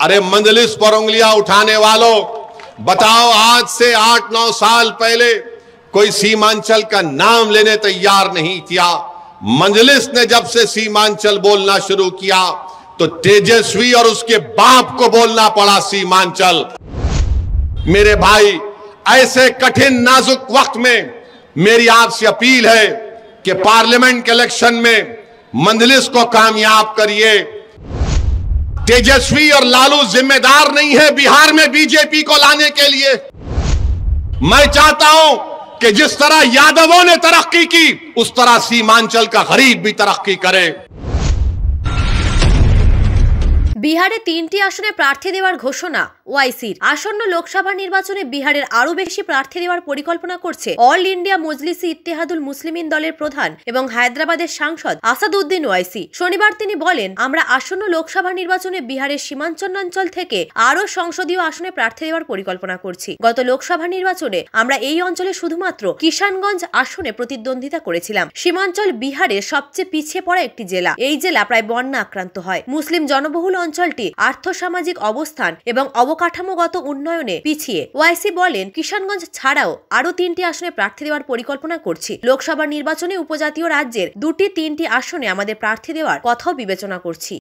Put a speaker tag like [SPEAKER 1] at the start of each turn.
[SPEAKER 1] अरे मंजलिस पर उंगलियां उठाने वालों, बताओ आज से 8-9 साल पहले कोई सीमांचल का नाम लेने तैयार नहीं किया। मंजलिस ने जब से सीमांचल बोलना शुरू किया तो तेजस्वी और उसके बाप को बोलना पड़ा सीमांचल। मेरे भाई, ऐसे कठिन नाजुक वक्त में मेरी आपसे अपील है कि पार्लियामेंट के इलेक्शन में मंजलिस को कामयाब करिए। तेजस्वी और लालू जिम्मेदार नहीं है बिहार में बीजेपी को लाने के लिए। मैं चाहता हूं कि जिस तरह यादवों ने तरक्की की उस तरह सीमांचल का गरीब भी तरक्की करे।
[SPEAKER 2] বিহারে 3টি আসনে প্রার্থী দেওয়ার ঘোষণা ওয়াইসির। আসন্ন লোকসভা নির্বাচনে বিহারের আরো বেশি প্রার্থী দেওয়ার পরিকল্পনা করছে অল ইন্ডিয়া মজলিসি ইত্তেহাদুল মুসলিমিন দলের প্রধান এবং হায়দ্রাবাদের সাংসদ আসাদউদ্দিন ওয়াইসি। শনিবার তিনি বলেন, আমরা আসন্ন লোকসভা নির্বাচনে বিহারের সীমাঞ্চল থেকে আরো সংসদীয় আসনে প্রার্থী দেওয়ার পরিকল্পনা করছি। গত লোকসভা নির্বাচনে আমরা এই অঞ্চলে শুধুমাত্র কিষানগঞ্জ আসনে প্রতিদ্বন্দ্বিতা করেছিলাম। সীমাঞ্চল বিহারের সবচেয়ে পিছিয়ে পড়া একটি জেলা। এই জেলা প্রায় বন্যা আক্রান্ত হয়। মুসলিম জনবহুল অঞ্চলটি আর্থসামাজিক অবস্থান এবং অবকাঠামোগত উন্নয়নে পিছিয়ে। ওয়াইসি বলেন, কিষানগঞ্জ ছাড়াও আরো 3টি আসনে প্রার্থী দেওয়ার পরিকল্পনা করছি। লোকসভা নির্বাচনে উপজাতীয় রাজ্যের 2-3টি আসনে আমাদের প্রার্থী দেওয়ার কথাও বিবেচনা করছি।